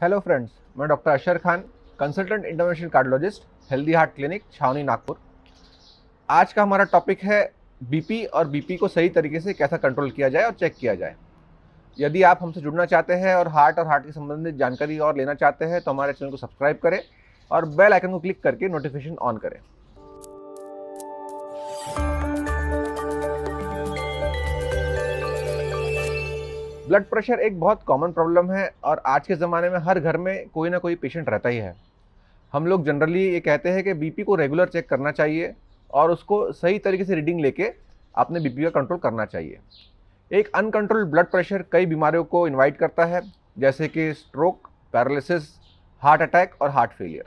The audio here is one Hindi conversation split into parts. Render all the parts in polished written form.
हेलो फ्रेंड्स, मैं doctor Ashar Khan, consultant interventional cardiologist, healthy heart clinic, Chhaoni, Nagpur. आज का हमारा टॉपिक है बीपी और बीपी को सही तरीके से कैसा कंट्रोल किया जाए और चेक किया जाए। यदि आप हमसे जुड़ना चाहते हैं और हार्ट की संबंधित जानकारी और लेना चाहते हैं तो हमारे चैनल को सब्सक्राइब करें और बेल आइकन को क्लिक करके नोटिफिकेशन ऑन करें। ब्लड प्रेशर एक बहुत कॉमन प्रॉब्लम है और आज के ज़माने में हर घर में कोई ना कोई पेशेंट रहता ही है। हम लोग जनरली ये कहते हैं कि बीपी को रेगुलर चेक करना चाहिए और उसको सही तरीके से रीडिंग लेके अपने बीपी का कंट्रोल करना चाहिए। एक अनकंट्रोल्ड ब्लड प्रेशर कई बीमारियों को इनवाइट करता है, जैसे कि स्ट्रोक, पैरालिसिस, हार्ट अटैक और heart failure.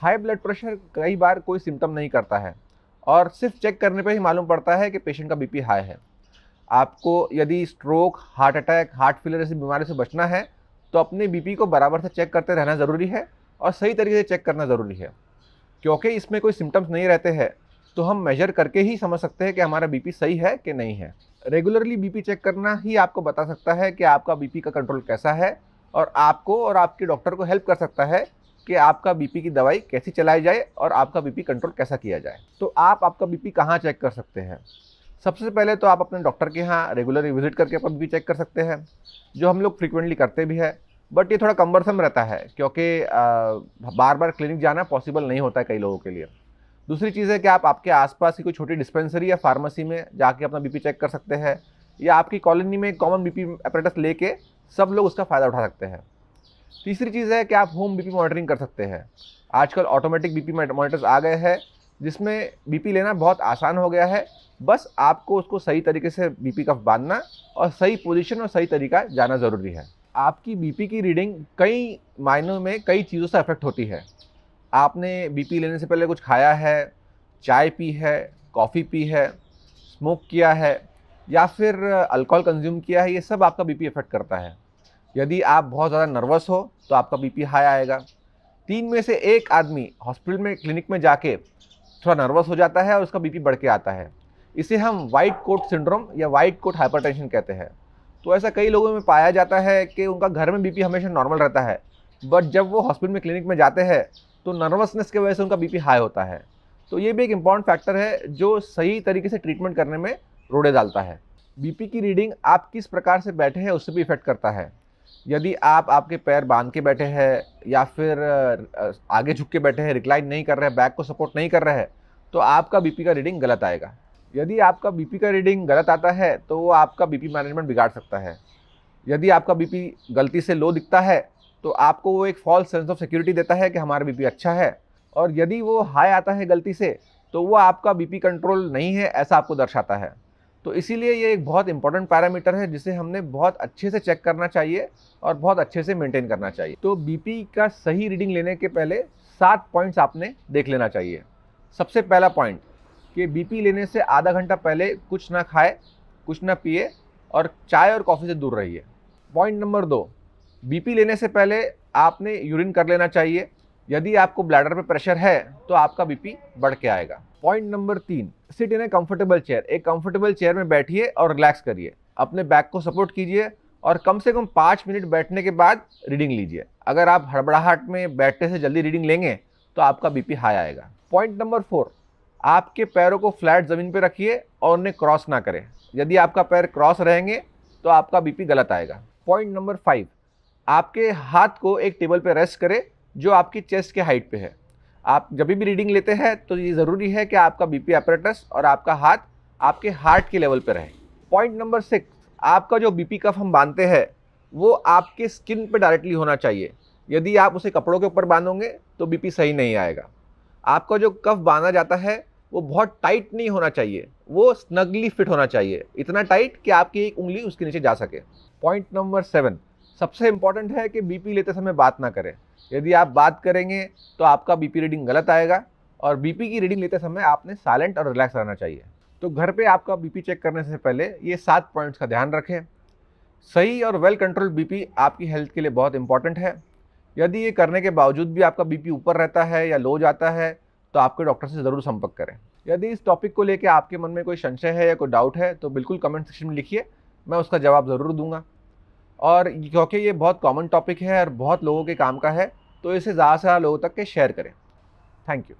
High blood pressure कई बार कोई सिम्टम नहीं करता है और सिर्फ चेक करने पे ही मालूम पड़ता है कि पेशेंट का बीपी हाई है। आपको यदि stroke, heart attack, heart failure जैसी बीमारी से बचना है तो अपने बीपी को बराबर से चेक करते रहना ज़रूरी है और सही तरीके से चेक करना ज़रूरी है। क्योंकि इसमें कोई सिम्टम्स नहीं रहते हैं तो हम मेजर करके ही समझ सकते हैं कि हमारा बीपी सही है कि नहीं है। रेगुलरली बीपी चेक करना ही आपको बता सकता है कि आपका बीपी का कंट्रोल कैसा है और आपको और आपके डॉक्टर को हेल्प कर सकता है कि आपका बीपी की दवाई कैसी चलाई जाए और आपका बीपी कंट्रोल कैसा किया जाए। तो आप आपका बीपी कहाँ चेक कर सकते हैं? सबसे पहले तो आप अपने डॉक्टर के यहाँ रेगुलर विजिट करके अपना बीपी चेक कर सकते हैं, जो हम लोग फ्रीक्वेंटली करते भी है। बट ये थोड़ा कम्बरसम रहता है क्योंकि बार बार क्लिनिक जाना पॉसिबल नहीं होता है कई लोगों के लिए। दूसरी चीज़ है कि आप आपके आसपास की कोई छोटी डिस्पेंसरी या फार्मेसी में जाके अपना बीपी चेक कर सकते हैं, या आपकी कॉलोनी में कॉमन बीपी अपरेटस लेके सब लोग उसका फ़ायदा उठा सकते हैं। तीसरी चीज़ है कि आप होम बीपी मॉनिटरिंग कर सकते हैं। आजकल ऑटोमेटिक बीपी मॉनिटर्स आ गए हैं जिसमें बीपी लेना बहुत आसान हो गया है। बस आपको उसको सही तरीके से बीपी कफ बांधना और सही पोजीशन और सही तरीका जाना ज़रूरी है। आपकी बीपी की रीडिंग कई मायनों में कई चीज़ों से अफेक्ट होती है। आपने बीपी लेने से पहले कुछ खाया है, चाय पी है, कॉफ़ी पी है, स्मोक किया है या फिर अल्कोहल कंज्यूम किया है, ये सब आपका बीपी अफेक्ट करता है। यदि आप बहुत ज़्यादा नर्वस हो तो आपका बीपी हाई आएगा। 3 में से 1 आदमी हॉस्पिटल में, क्लिनिक में जाके थोड़ा नर्वस हो जाता है और उसका बीपी बढ़ के आता है। इसे हम वाइट कोट सिंड्रोम या वाइट कोट हाइपरटेंशन कहते हैं। तो ऐसा कई लोगों में पाया जाता है कि उनका घर में बीपी हमेशा नॉर्मल रहता है, बट जब वो हॉस्पिटल में, क्लिनिक में जाते हैं तो नर्वसनेस की वजह से उनका बीपी हाई होता है। तो ये भी एक इम्पॉर्टेंट फैक्टर है जो सही तरीके से ट्रीटमेंट करने में रोड़े डालता है। बीपी की रीडिंग आप किस प्रकार से बैठे हैं उससे भी इफेक्ट करता है। यदि आप आपके पैर बांध के बैठे हैं या फिर आगे झुक के बैठे हैं, रिक्लाइन नहीं कर रहे हैं, बैक को सपोर्ट नहीं कर रहे हैं, तो आपका बीपी का रीडिंग गलत आएगा। यदि आपका बीपी का रीडिंग गलत आता है तो वो आपका बीपी मैनेजमेंट बिगाड़ सकता है। यदि आपका बीपी गलती से लो दिखता है तो आपको वो एक फॉल्स सेंस ऑफ सिक्योरिटी देता है कि हमारा बीपी अच्छा है, और यदि वो हाई आता है गलती से तो वो आपका बीपी कंट्रोल नहीं है ऐसा आपको दर्शाता है। तो इसीलिए ये एक बहुत इंपॉर्टेंट पैरामीटर है जिसे हमने बहुत अच्छे से चेक करना चाहिए और बहुत अच्छे से मेंटेन करना चाहिए। तो बीपी का सही रीडिंग लेने के पहले 7 पॉइंट्स आपने देख लेना चाहिए। सबसे पहला पॉइंट कि बीपी लेने से आधा घंटा पहले कुछ ना खाए, कुछ ना पिए और चाय और कॉफ़ी से दूर रहिए। पॉइंट नंबर 2, बीपी लेने से पहले आपने यूरिन कर लेना चाहिए। यदि आपको ब्लैडर पे प्रेशर है तो आपका बीपी बढ़ के आएगा। Point number 3, sit in A comfortable chair. एक कंफर्टेबल चेयर में बैठिए और रिलैक्स करिए, अपने बैक को सपोर्ट कीजिए और कम से कम 5 मिनट बैठने के बाद रीडिंग लीजिए। अगर आप हड़बड़ाहट में बैठने से जल्दी रीडिंग लेंगे तो आपका बीपी हाई आएगा। पॉइंट नंबर 4, आपके पैरों को फ्लैट ज़मीन पे रखिए और उन्हें क्रॉस ना करें। यदि आपका पैर क्रॉस रहेंगे तो आपका बीपी गलत आएगा। पॉइंट नंबर 5, आपके हाथ को एक टेबल पे रेस्ट करें जो आपकी चेस्ट के हाइट पे है। आप जब भी रीडिंग लेते हैं तो ये ज़रूरी है कि आपका बीपी अपरेटस और आपका हाथ आपके हार्ट के लेवल पे रहे। पॉइंट नंबर 6, आपका जो बीपी कफ हम बांधते हैं वो आपके स्किन पे डायरेक्टली होना चाहिए। यदि आप उसे कपड़ों के ऊपर बांधोगे तो बीपी सही नहीं आएगा। आपका जो कफ बांधा जाता है वो बहुत टाइट नहीं होना चाहिए, वो स्नगली फिट होना चाहिए, इतना टाइट कि आपकी एक उंगली उसके नीचे जा सके। पॉइंट नंबर 7, सबसे इंपॉर्टेंट है कि बीपी लेते समय बात ना करें। यदि आप बात करेंगे तो आपका बीपी रीडिंग गलत आएगा और बीपी की रीडिंग लेते समय आपने साइलेंट और रिलैक्स रहना चाहिए। तो घर पे आपका बीपी चेक करने से पहले ये 7 पॉइंट्स का ध्यान रखें। सही और वेल कंट्रोल्ड बीपी आपकी हेल्थ के लिए बहुत इंपॉर्टेंट है। यदि ये करने के बावजूद भी आपका बीपी ऊपर रहता है या लो जाता है तो आपके डॉक्टर से ज़रूर संपर्क करें। यदि इस टॉपिक को लेकर आपके मन में कोई संशय है या कोई डाउट है तो बिल्कुल कमेंट सेक्शन में लिखिए, मैं उसका जवाब ज़रूर दूंगा। और क्योंकि ये बहुत कॉमन टॉपिक है और बहुत लोगों के काम का है, तो इसे ज़्यादा से ज़्यादा लोगों तक के शेयर करें। Thank you.